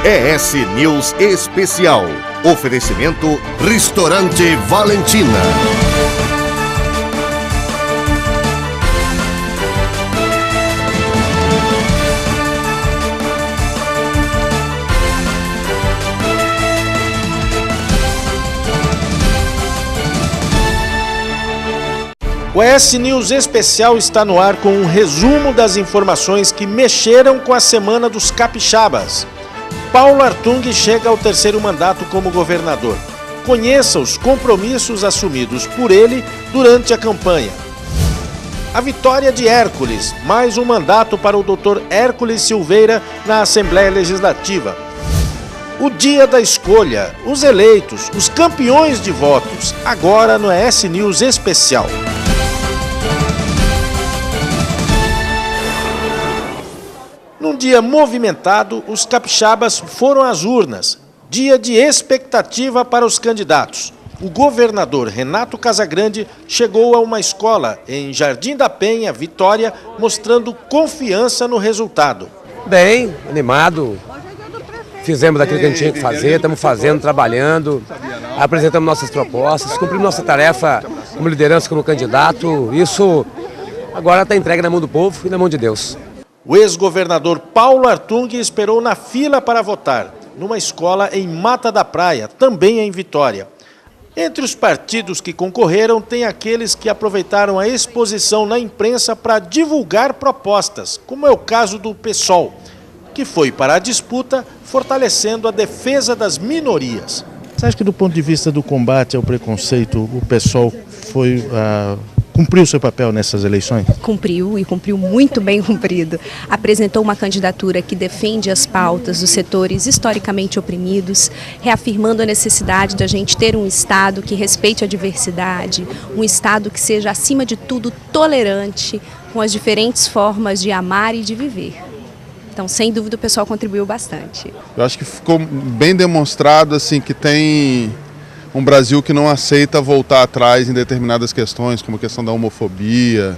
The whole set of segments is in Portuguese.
ES News Especial. Oferecimento Restaurante Valentina. O ES News Especial está no ar com um resumo das informações que mexeram com a Semana dos Capixabas. Paulo Artung chega ao terceiro mandato como governador. Conheça os compromissos assumidos por ele durante a campanha. A vitória de Hércules, mais um mandato para o Dr. Hércules Silveira na Assembleia Legislativa. O dia da escolha, os eleitos, os campeões de votos, agora no ES News Especial. Num dia movimentado, os capixabas foram às urnas. Dia de expectativa para os candidatos. O governador Renato Casagrande chegou a uma escola em Jardim da Penha, Vitória, mostrando confiança no resultado. Bem, animado. Fizemos aquilo que a gente tinha que fazer, estamos fazendo, trabalhando, apresentamos nossas propostas, cumprimos nossa tarefa como liderança, como candidato. Isso agora está entregue na mão do povo e na mão de Deus. O ex-governador Paulo Artung esperou na fila para votar, numa escola em Mata da Praia, também em Vitória. Entre os partidos que concorreram, tem aqueles que aproveitaram a exposição na imprensa para divulgar propostas, como é o caso do PSOL, que foi para a disputa fortalecendo a defesa das minorias. Você acha que do ponto de vista do combate ao preconceito, o PSOL cumpriu seu papel nessas eleições? Cumpriu, e cumpriu muito bem cumprido. Apresentou uma candidatura que defende as pautas dos setores historicamente oprimidos, reafirmando a necessidade de a gente ter um Estado que respeite a diversidade, um Estado que seja, acima de tudo, tolerante com as diferentes formas de amar e de viver. Então, sem dúvida, o pessoal contribuiu bastante. Eu acho que ficou bem demonstrado assim, que tem um Brasil que não aceita voltar atrás em determinadas questões, como a questão da homofobia,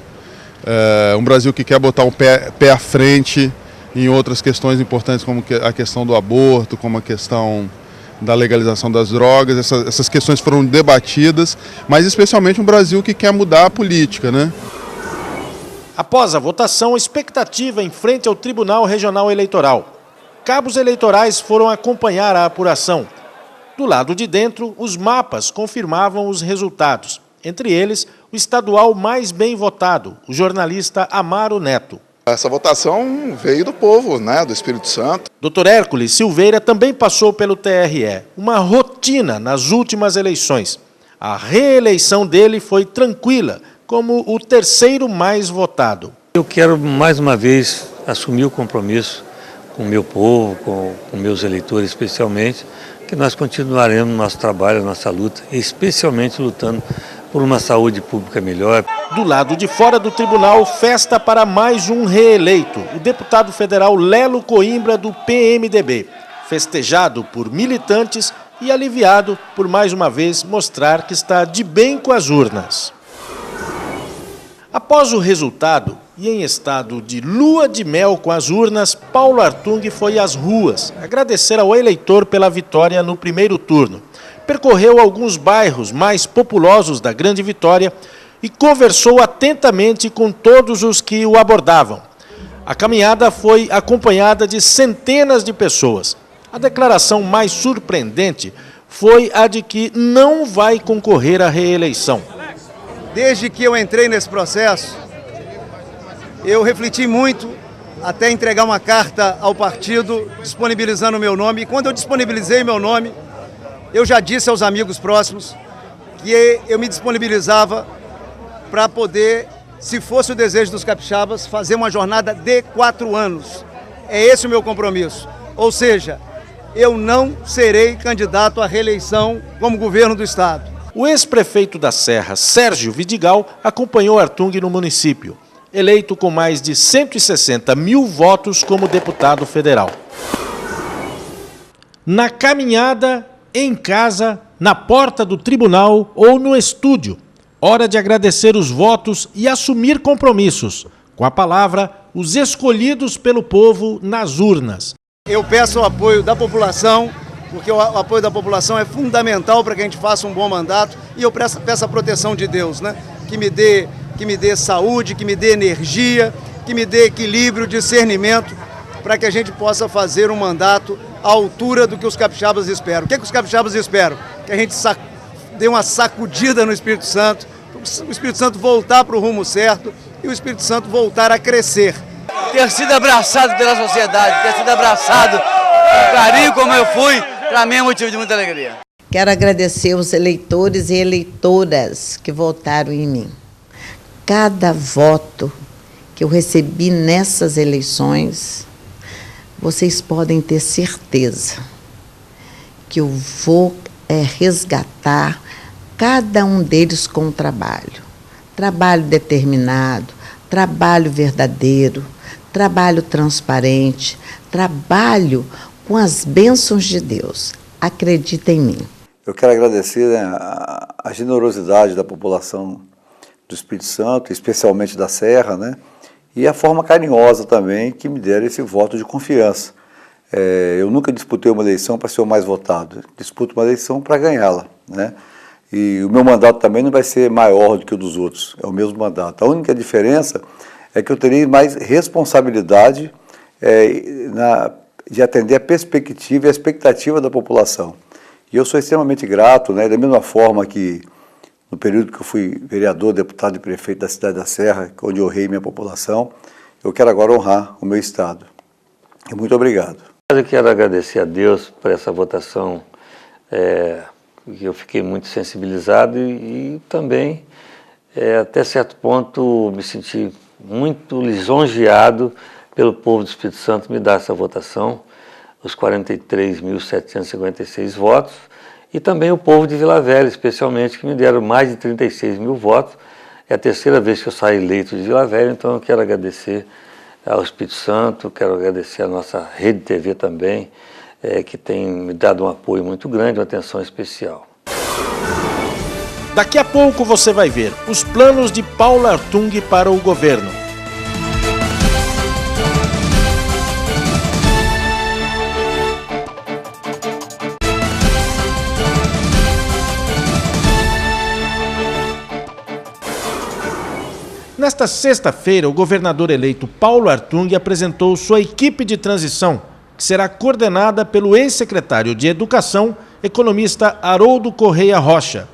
um Brasil que quer botar um pé à frente em outras questões importantes, como a questão do aborto, como a questão da legalização das drogas. Essas questões foram debatidas, mas especialmente um Brasil que quer mudar a política, né? Após a votação, expectativa em frente ao Tribunal Regional Eleitoral. Cabos eleitorais foram acompanhar a apuração. Do lado de dentro, os mapas confirmavam os resultados. Entre eles, o estadual mais bem votado, o jornalista Amaro Neto. Essa votação veio do povo, né, do Espírito Santo. Dr. Hércules Silveira também passou pelo TRE, uma rotina nas últimas eleições. A reeleição dele foi tranquila, como o terceiro mais votado. Eu quero, mais uma vez, assumir o compromisso com o meu povo, com meus eleitores especialmente, que nós continuaremos nosso trabalho, nossa luta, especialmente lutando por uma saúde pública melhor. Do lado de fora do tribunal, festa para mais um reeleito, o deputado federal Lelo Coimbra, do PMDB, festejado por militantes e aliviado por mais uma vez mostrar que está de bem com as urnas. Após o resultado, e em estado de lua de mel com as urnas, Paulo Artung foi às ruas agradecer ao eleitor pela vitória no primeiro turno. Percorreu alguns bairros mais populosos da Grande Vitória e conversou atentamente com todos os que o abordavam. A caminhada foi acompanhada de centenas de pessoas. A declaração mais surpreendente foi a de que não vai concorrer à reeleição. Desde que eu entrei nesse processo, eu refleti muito até entregar uma carta ao partido disponibilizando o meu nome. E quando eu disponibilizei meu nome, eu já disse aos amigos próximos que eu me disponibilizava para poder, se fosse o desejo dos capixabas, fazer uma jornada de 4 anos. É esse o meu compromisso. Ou seja, eu não serei candidato à reeleição como governo do Estado. O ex-prefeito da Serra, Sérgio Vidigal, acompanhou Artung no município, eleito com mais de 160 mil votos como deputado federal. Na caminhada, em casa, na porta do tribunal ou no estúdio, hora de agradecer os votos e assumir compromissos. Com a palavra, os escolhidos pelo povo nas urnas. Eu peço o apoio da população, porque o apoio da população é fundamental para que a gente faça um bom mandato, e eu peço a proteção de Deus, né? Que me dê saúde, que me dê energia, que me dê equilíbrio, discernimento, para que a gente possa fazer um mandato à altura do que os capixabas esperam. O que os capixabas esperam? Que a gente dê uma sacudida no Espírito Santo, o Espírito Santo voltar para o rumo certo e o Espírito Santo voltar a crescer. Ter sido abraçado pela sociedade, ter sido abraçado com carinho como eu fui, para mim é motivo de muita alegria. Quero agradecer os eleitores e eleitoras que votaram em mim. Cada voto que eu recebi nessas eleições, vocês podem ter certeza que eu vou resgatar cada um deles com trabalho. Trabalho determinado, trabalho verdadeiro, trabalho transparente, trabalho com as bênçãos de Deus. Acredita em mim. Eu quero agradecer, né, a generosidade da população do Espírito Santo, especialmente da Serra, né, e a forma carinhosa também que me deram esse voto de confiança. Eu nunca disputei uma eleição para ser o mais votado, disputo uma eleição para ganhá-la, né? E o meu mandato também não vai ser maior do que o dos outros, é o mesmo mandato. A única diferença é que eu terei mais responsabilidade de atender a perspectiva e a expectativa da população. E eu sou extremamente grato, né, da mesma forma que no período que eu fui vereador, deputado e prefeito da cidade da Serra, onde eu honrei minha população, eu quero agora honrar o meu estado. E muito obrigado. Eu quero agradecer a Deus por essa votação, que eu fiquei muito sensibilizado e também, até certo ponto, me senti muito lisonjeado pelo povo do Espírito Santo me dar essa votação, os 43.756 votos, e também o povo de Vila Velha, especialmente, que me deram mais de 36 mil votos. É a terceira vez que eu saio eleito de Vila Velha, então eu quero agradecer ao Espírito Santo, quero agradecer a nossa Rede TV também, que tem me dado um apoio muito grande, uma atenção especial. Daqui a pouco você vai ver os planos de Paulo Artung para o governo. Nesta sexta-feira, o governador eleito Paulo Artung apresentou sua equipe de transição, que será coordenada pelo ex-secretário de Educação, economista Haroldo Correia Rocha.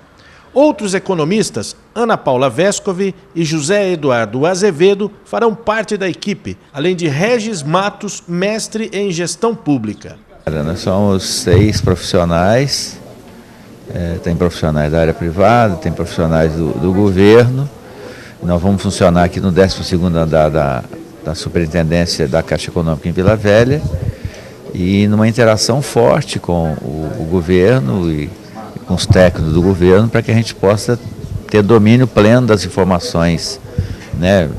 Outros economistas, Ana Paula Vescovi e José Eduardo Azevedo, farão parte da equipe, além de Regis Matos, mestre em gestão pública. Nós somos 6 profissionais, tem profissionais da área privada, tem profissionais do governo. Nós vamos funcionar aqui no 12º andar da Superintendência da Caixa Econômica em Vila Velha e numa interação forte com o governo e com os técnicos do governo para que a gente possa ter domínio pleno das informações, né,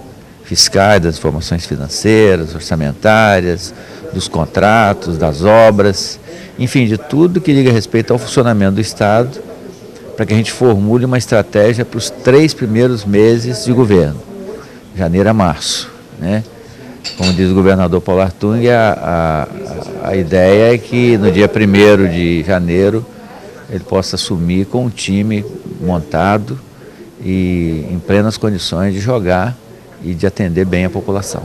fiscais, das informações financeiras, orçamentárias, dos contratos, das obras, enfim, de tudo que diga respeito ao funcionamento do Estado, para que a gente formule uma estratégia para os 3 primeiros meses de governo, janeiro a março, né? Como diz o governador Paulo Artung, a ideia é que no dia 1º de janeiro ele possa assumir com um time montado e em plenas condições de jogar e de atender bem a população.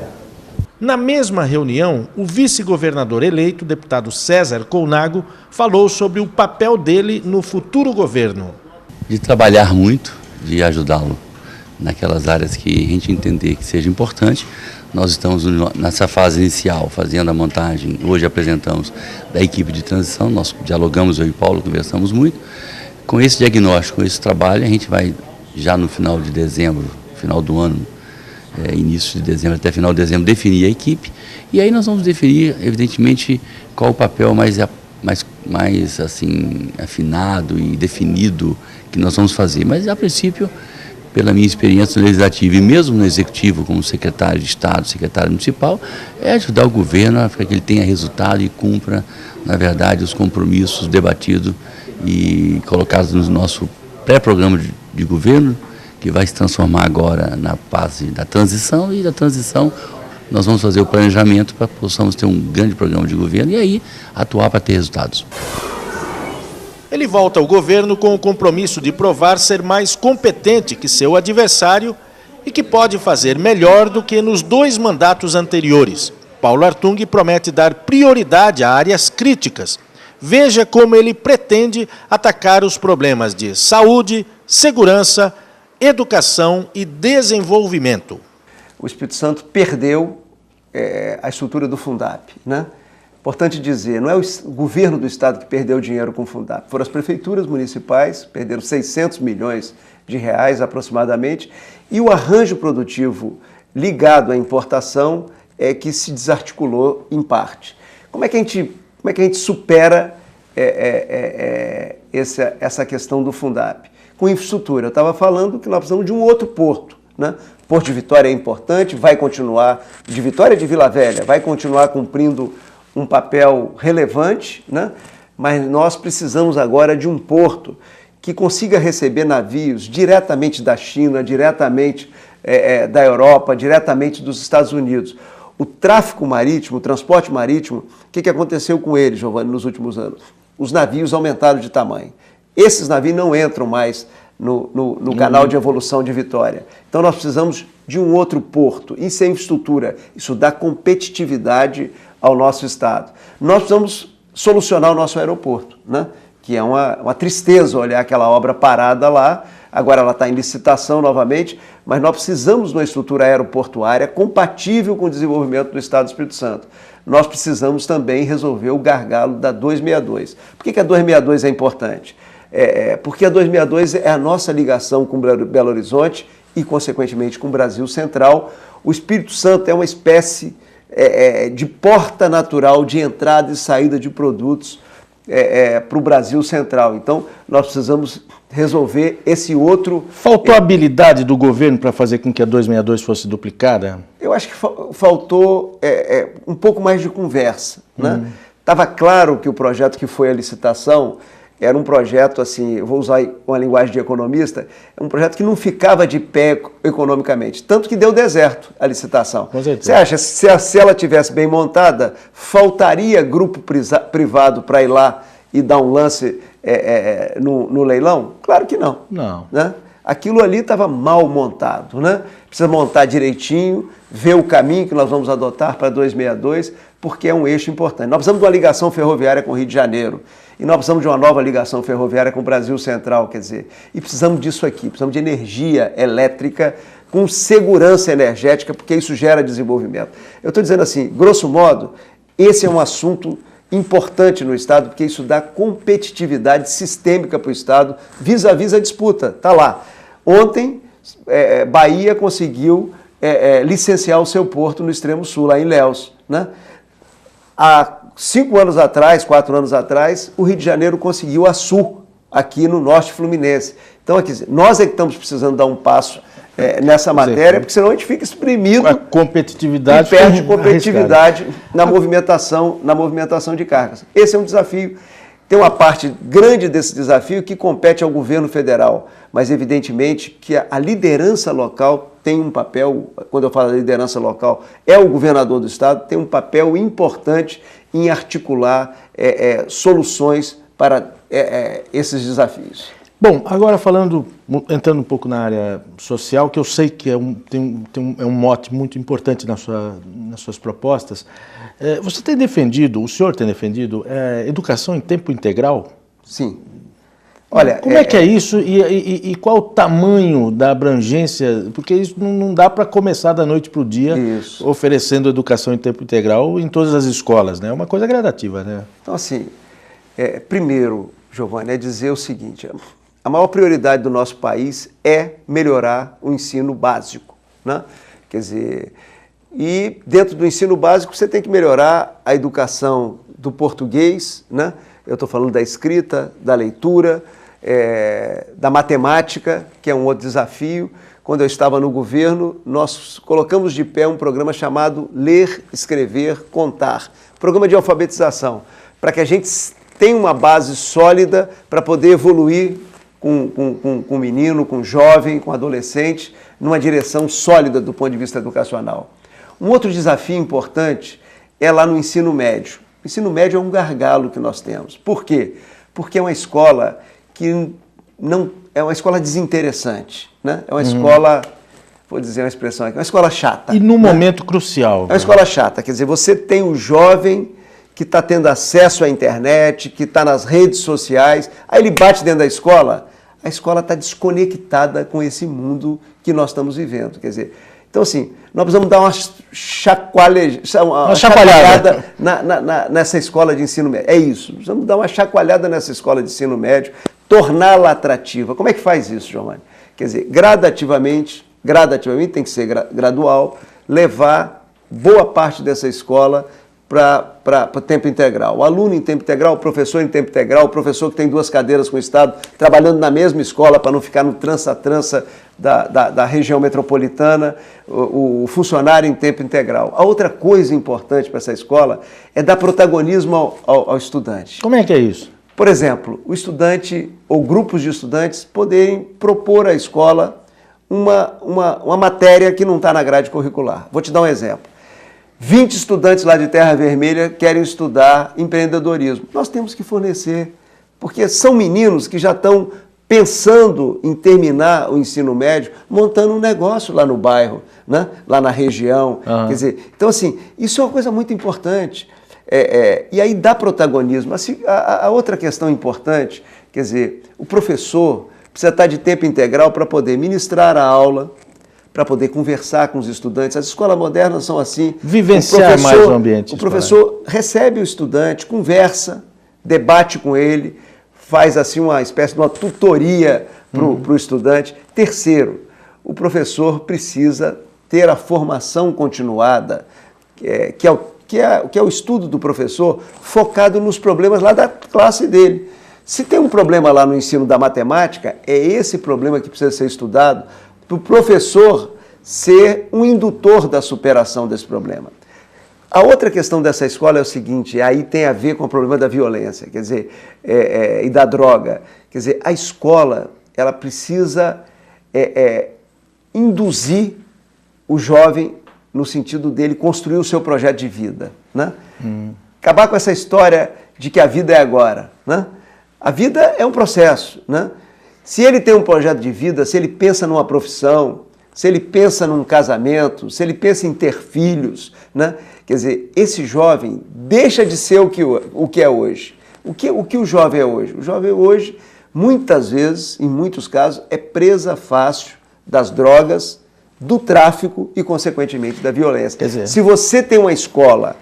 Na mesma reunião, o vice-governador eleito, deputado César Colnago, falou sobre o papel dele no futuro governo. De trabalhar muito, de ajudá-lo naquelas áreas que a gente entender que seja importante. Nós estamos nessa fase inicial, fazendo a montagem, hoje apresentamos, da equipe de transição, nós dialogamos, eu e Paulo, conversamos muito. Com esse diagnóstico, com esse trabalho, a gente vai já no final de dezembro, final do ano, início de dezembro até final de dezembro, definir a equipe, e aí nós vamos definir, evidentemente, qual o papel mais assim, afinado e definido que nós vamos fazer. Mas, a princípio, pela minha experiência no Legislativo e mesmo no Executivo, como secretário de Estado, secretário municipal, é ajudar o governo para que ele tenha resultado e cumpra, na verdade, os compromissos debatidos e colocados no nosso pré-programa de governo, que vai se transformar agora na fase da transição, e da transição nós vamos fazer o planejamento para que possamos ter um grande programa de governo e aí atuar para ter resultados. Ele volta ao governo com o compromisso de provar ser mais competente que seu adversário e que pode fazer melhor do que nos 2 mandatos anteriores. Paulo Artung promete dar prioridade a áreas críticas. Veja como ele pretende atacar os problemas de saúde, segurança, educação e desenvolvimento. O Espírito Santo perdeu a estrutura do Fundap, né? Importante dizer, não é o governo do estado que perdeu dinheiro com o Fundap, foram as prefeituras municipais, perderam 600 milhões de reais aproximadamente, e o arranjo produtivo ligado à importação é que se desarticulou em parte. Como é que a gente supera essa questão do Fundap? Com infraestrutura. Eu estava falando que nós precisamos de um outro porto, né? Porto de Vitória é importante, vai continuar, de Vitória de Vila Velha, vai continuar cumprindo um papel relevante, né? Mas nós precisamos agora de um porto que consiga receber navios diretamente da China, diretamente da Europa, diretamente dos Estados Unidos. O tráfego marítimo, o transporte marítimo, o que aconteceu com ele, Giovanni, nos últimos anos? Os navios aumentaram de tamanho. Esses navios não entram mais no canal de evolução de Vitória. Então nós precisamos de um outro porto. Isso é infraestrutura, isso dá competitividade ao nosso estado. Nós precisamos solucionar o nosso aeroporto, né? Que é uma tristeza olhar aquela obra parada lá, agora ela está em licitação novamente, mas nós precisamos de uma estrutura aeroportuária compatível com o desenvolvimento do estado do Espírito Santo. Nós precisamos também resolver o gargalo da 262. Por que a 262 é importante? Porque a 262 é a nossa ligação com Belo Horizonte e, consequentemente, com o Brasil Central. O Espírito Santo é uma espécie de porta natural de entrada e saída de produtos para o Brasil Central. Então, nós precisamos resolver esse outro... Faltou habilidade do governo para fazer com que a 262 fosse duplicada? Eu acho que faltou um pouco mais de conversa, né? Estava claro que o projeto que foi a licitação era um projeto, assim, eu vou usar uma linguagem de economista, é um projeto que não ficava de pé economicamente, tanto que deu deserto a licitação. Você acha, se ela tivesse bem montada, faltaria grupo privado para ir lá e dar um lance no leilão? Claro que não. Não. Né? Aquilo ali estava mal montado, né? Precisa montar direitinho, ver o caminho que nós vamos adotar para 262, porque é um eixo importante. Nós precisamos de uma ligação ferroviária com o Rio de Janeiro, e nós precisamos de uma nova ligação ferroviária com o Brasil Central, quer dizer, e precisamos disso aqui, precisamos de energia elétrica com segurança energética, porque isso gera desenvolvimento. Eu estou dizendo assim, grosso modo, esse é um assunto importante no Estado, porque isso dá competitividade sistêmica para o Estado, vis-à-vis a disputa, está lá. Ontem, Bahia conseguiu licenciar o seu porto no extremo sul, lá em Ilhéus, né? Há 5 anos atrás, 4 anos atrás, o Rio de Janeiro conseguiu a Sul, aqui no Norte Fluminense. Então, nós é que estamos precisando dar um passo nessa matéria, porque senão a gente fica exprimido a competitividade e perde competitividade na movimentação de cargas. Esse é um desafio. Tem uma parte grande desse desafio que compete ao governo federal, mas evidentemente que a liderança local tem um papel, quando eu falo da liderança local, é o governador do estado, tem um papel importante em articular soluções para esses desafios. Bom, agora entrando um pouco na área social, que eu sei que é um mote muito importante nas suas propostas, você tem defendido, o senhor tem defendido, educação em tempo integral? Sim. Olha, como é que é isso e qual o tamanho da abrangência? Porque isso não dá para começar da noite para o dia oferecendo educação em tempo integral em todas as escolas, né? É uma coisa gradativa, né? Então, assim, primeiro, Giovanni, é dizer o seguinte: a maior prioridade do nosso país é melhorar o ensino básico, né? Quer dizer, e dentro do ensino básico você tem que melhorar a educação do português, né? Eu estou falando da escrita, da leitura, da matemática, que é um outro desafio. Quando eu estava no governo, nós colocamos de pé um programa chamado Ler, Escrever, Contar, programa de alfabetização, para que a gente tenha uma base sólida para poder evoluir com menino, com jovem, com adolescente, numa direção sólida do ponto de vista educacional. Um outro desafio importante é lá no ensino médio. O ensino médio é um gargalo que nós temos. Por quê? Porque é uma escola que não é uma escola desinteressante, né? É uma escola, vou dizer uma expressão aqui, uma escola chata. E num momento crucial. É uma escola chata, quer dizer, você tem o jovem que está tendo acesso à internet, que está nas redes sociais, aí ele bate dentro da escola, a escola está desconectada com esse mundo que nós estamos vivendo, quer dizer, então assim, nós precisamos dar uma chacoalhada nessa escola de ensino médio, é isso, precisamos dar uma chacoalhada nessa escola de ensino médio, torná-la atrativa. Como é que faz isso, Giovanni? Quer dizer, gradativamente tem que ser gradual, levar boa parte dessa escola para tempo integral. O aluno em tempo integral, o professor em tempo integral, o professor que tem 2 cadeiras com o Estado, trabalhando na mesma escola para não ficar no trança-trança da região metropolitana, o funcionário em tempo integral. A outra coisa importante para essa escola é dar protagonismo ao estudante. Como é que é isso? Por exemplo, o estudante ou grupos de estudantes poderem propor à escola uma matéria que não está na grade curricular. Vou te dar um exemplo. 20 estudantes lá de Terra Vermelha querem estudar empreendedorismo. Nós temos que fornecer, porque são meninos que já estão pensando em terminar o ensino médio, montando um negócio lá no bairro, né? Lá na região. Quer dizer, então, assim, isso é uma coisa muito importante. E aí dá protagonismo. Assim, a outra questão importante, quer dizer, o professor precisa estar de tempo integral para poder ministrar a aula, para poder conversar com os estudantes. As escolas modernas são assim. Vivenciar mais o ambiente. O professor recebe o estudante, conversa, debate com ele, faz assim uma espécie de uma tutoria para o estudante. Terceiro, o professor precisa ter a formação continuada, que é o estudo do professor focado nos problemas lá da classe dele. Se tem um problema lá no ensino da matemática, é esse problema que precisa ser estudado para o professor ser um indutor da superação desse problema. A outra questão dessa escola é o seguinte, aí tem a ver com o problema da violência, quer dizer, e da droga. Quer dizer, a escola, ela precisa induzir o jovem no sentido dele construir o seu projeto de vida, né? Acabar com essa história de que a vida é agora, né? A vida é um processo, né? Se ele tem um projeto de vida, se ele pensa numa profissão, se ele pensa num casamento, se ele pensa em ter filhos, né? Quer dizer, esse jovem deixa de ser o que é hoje. O que o jovem é hoje? O jovem hoje, muitas vezes, em muitos casos, é presa fácil das drogas, do tráfico e, consequentemente, da violência. Quer dizer, se você tem uma escola,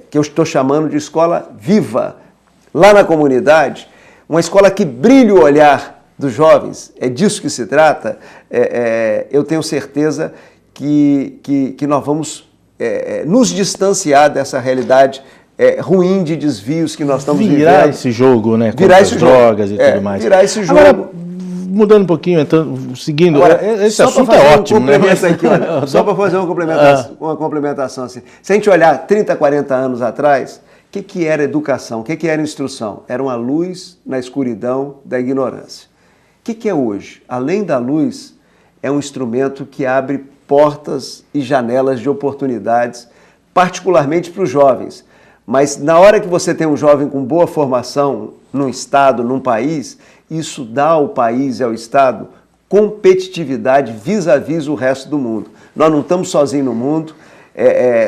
que eu estou chamando de escola viva, lá na comunidade, uma escola que brilha o olhar dos jovens, é disso que se trata, eu tenho certeza que nós vamos nos distanciar dessa realidade ruim de desvios que nós estamos vivendo. Virar esse jogo, né? Virar esse drogas e tudo mais. Virar esse jogo. Agora, mudando um pouquinho, então, seguindo, esse assunto é ótimo, né? Aqui, olha, só para fazer uma complementação assim. Se a gente olhar 30, 40 anos atrás, o que era educação? O que era instrução? Era uma luz na escuridão da ignorância. O que é hoje? Além da luz, é um instrumento que abre portas e janelas de oportunidades, particularmente para os jovens. Mas na hora que você tem um jovem com boa formação num estado, num país, isso dá ao país e ao estado competitividade vis-à-vis o resto do mundo. Nós não estamos sozinhos no mundo.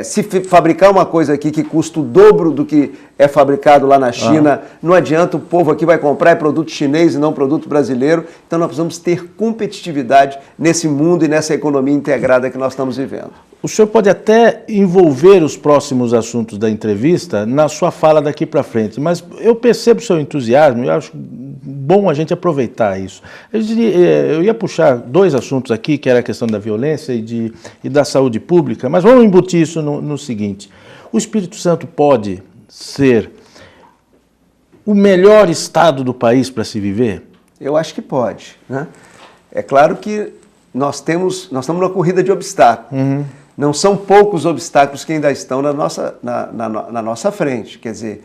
Se fabricar uma coisa aqui que custa o dobro do que é fabricado lá na China, não adianta, o povo aqui vai comprar produto chinês e não produto brasileiro. Então nós precisamos ter competitividade nesse mundo e nessa economia integrada que nós estamos vivendo. O senhor pode até envolver os próximos assuntos da entrevista na sua fala daqui para frente, mas eu percebo o seu entusiasmo e acho bom a gente aproveitar isso. Eu ia puxar 2 assuntos aqui, que era a questão da violência e da saúde pública, mas vamos embutir isso no seguinte. O Espírito Santo pode ser o melhor estado do país para se viver? Eu acho que pode, né? É claro que nós estamos numa corrida de obstáculos. Não são poucos obstáculos que ainda estão na nossa frente. Quer dizer,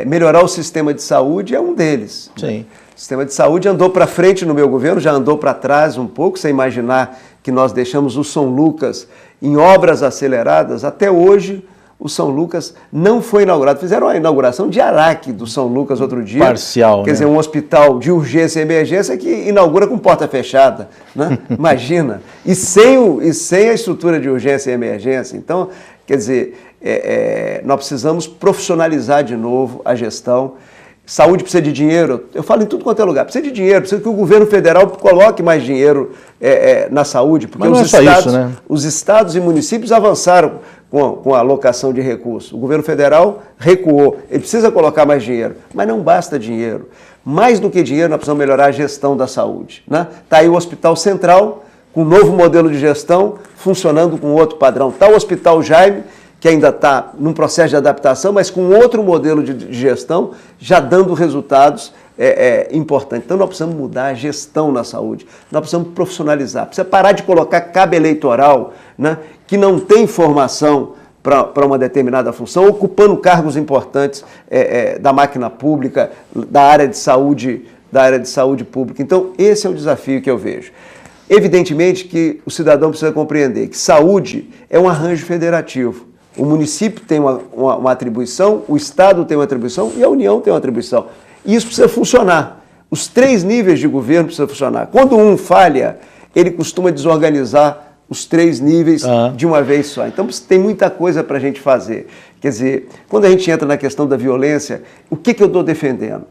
melhorar o sistema de saúde é um deles. Sim. O sistema de saúde andou para frente no meu governo, já andou para trás um pouco, sem imaginar que nós deixamos o São Lucas em obras aceleradas. Até hoje, o São Lucas não foi inaugurado. Fizeram a inauguração de Araque do São Lucas outro dia. Parcial, Quer dizer, um hospital de urgência e emergência que inaugura com porta fechada, né? Imagina. E sem a estrutura de urgência e emergência. Então, quer dizer, nós precisamos profissionalizar de novo a gestão. Saúde precisa de dinheiro, eu falo em tudo quanto é lugar, precisa de dinheiro, precisa que o governo federal coloque mais dinheiro na saúde, porque os estados e municípios avançaram com a alocação de recursos. O governo federal recuou, ele precisa colocar mais dinheiro, mas não basta dinheiro. Mais do que dinheiro, nós precisamos melhorar a gestão da saúde. Está aí o Hospital Central, com um novo modelo de gestão, funcionando com outro padrão. Está o Hospital Jaime, que ainda está num processo de adaptação, mas com outro modelo de gestão, já dando resultados importantes. Então, nós precisamos mudar a gestão na saúde, nós precisamos profissionalizar, precisa parar de colocar cabo eleitoral, né, que não tem formação para uma determinada função, ocupando cargos importantes da máquina pública, da área de saúde pública. Então, esse é o desafio que eu vejo. Evidentemente que o cidadão precisa compreender que saúde é um arranjo federativo. O município tem uma atribuição, o Estado tem uma atribuição e a União tem uma atribuição. E isso precisa funcionar. Os 3 níveis de governo precisam funcionar. Quando um falha, ele costuma desorganizar os 3 níveis de uma vez só. Então tem muita coisa para a gente fazer. Quer dizer, quando a gente entra na questão da violência, o que eu estou defendendo?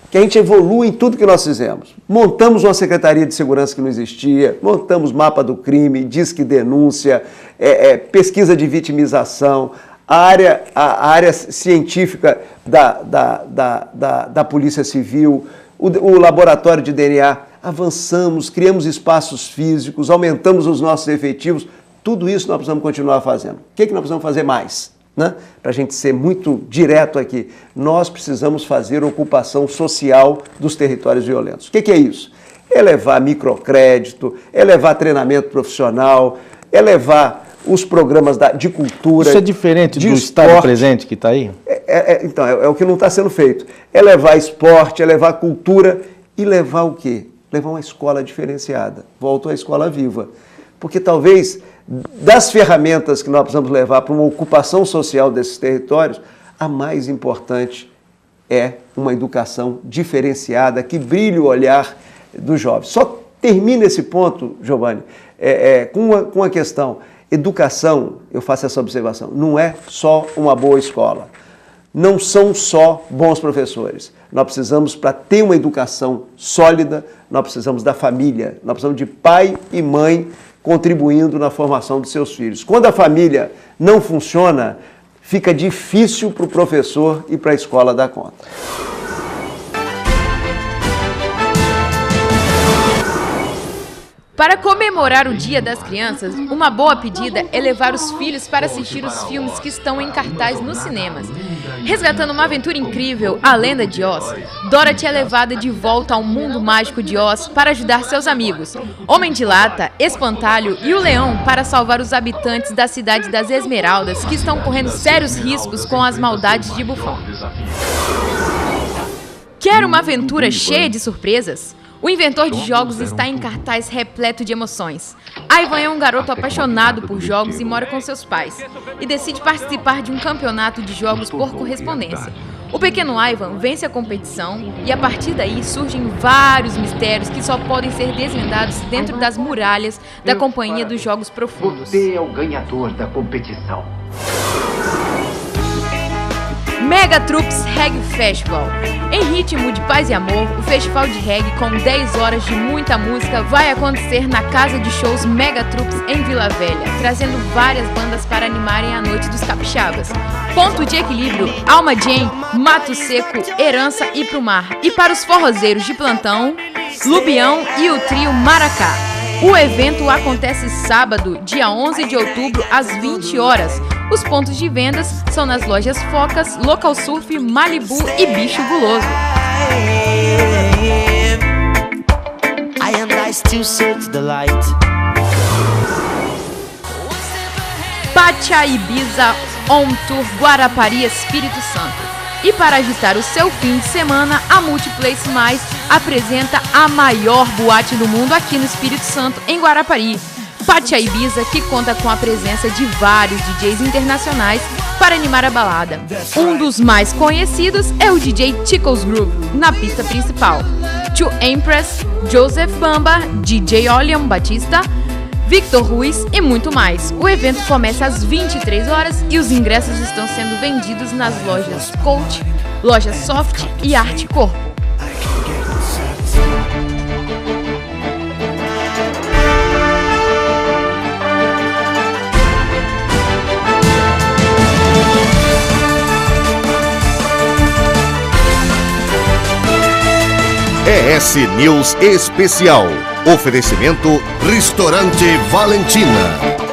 Que a gente evolua em tudo que nós fizemos. Montamos uma Secretaria de Segurança que não existia, montamos mapa do crime, disque denúncia, pesquisa de vitimização, a área científica da Polícia Civil, o laboratório de DNA. Avançamos, criamos espaços físicos, aumentamos os nossos efetivos. Tudo isso nós precisamos continuar fazendo. O que nós precisamos fazer mais? Para a gente ser muito direto aqui, nós precisamos fazer ocupação social dos territórios violentos. O que é isso? É levar microcrédito, é levar treinamento profissional, é levar os programas de cultura. Isso é diferente do Estado presente que está aí? Então, é o que não está sendo feito. É levar esporte, é levar cultura e levar o quê? Levar uma escola diferenciada. Volto à escola viva. Porque talvez, das ferramentas que nós precisamos levar para uma ocupação social desses territórios, a mais importante é uma educação diferenciada, que brilhe o olhar dos jovens. Só termina esse ponto, Giovanni, com a questão. Educação, eu faço essa observação, não é só uma boa escola. Não são só bons professores. Nós precisamos, para ter uma educação sólida, nós precisamos da família, nós precisamos de pai e mãe contribuindo na formação dos seus filhos. Quando a família não funciona, fica difícil para o professor e para a escola dar conta. Para comemorar o Dia das Crianças, uma boa pedida é levar os filhos para assistir os filmes que estão em cartaz nos cinemas. Resgatando uma aventura incrível, A Lenda de Oz, Dorothy é levada de volta ao mundo mágico de Oz para ajudar seus amigos, Homem de Lata, Espantalho e o Leão para salvar os habitantes da cidade das Esmeraldas, que estão correndo sérios riscos com as maldades de Bufão. Quer uma aventura cheia de surpresas? O inventor de jogos está em cartaz repleto de emoções. Ivan é um garoto apaixonado por jogos e mora com seus pais, e decide participar de um campeonato de jogos por correspondência. O pequeno Ivan vence a competição e a partir daí surgem vários mistérios que só podem ser desvendados dentro das muralhas da Companhia dos Jogos Profundos. Você é o ganhador da competição. Mega Troops Reggae Festival. Em ritmo de paz e amor, o festival de reggae com 10 horas de muita música vai acontecer na casa de shows Mega Troops em Vila Velha, trazendo várias bandas para animarem a noite dos capixabas. Ponto de equilíbrio, Alma Jane, Mato Seco, Herança e Pro Mar. E para os forrozeiros de plantão, Lubião e o trio Maracá. O evento acontece sábado, dia 11 de outubro, às 20 horas. Os pontos de vendas são nas lojas Focas, Local Surf, Malibu e Bicho Guloso. Pátia Ibiza On Tour Guarapari Espírito Santo. E para agitar o seu fim de semana, a Multiplace Mais apresenta a maior boate do mundo aqui no Espírito Santo, em Guarapari. Pátia Ibiza, que conta com a presença de vários DJs internacionais para animar a balada. Um dos mais conhecidos é o DJ Tico's Groove, na pista principal. Tio Empress, Joseph Bamba, DJ Olian Batista, Victor Ruiz e muito mais. O evento começa às 23 horas e os ingressos estão sendo vendidos nas lojas Coach, Loja Soft e Arte Corpo. ES News Especial. Oferecimento Restaurante Valentina.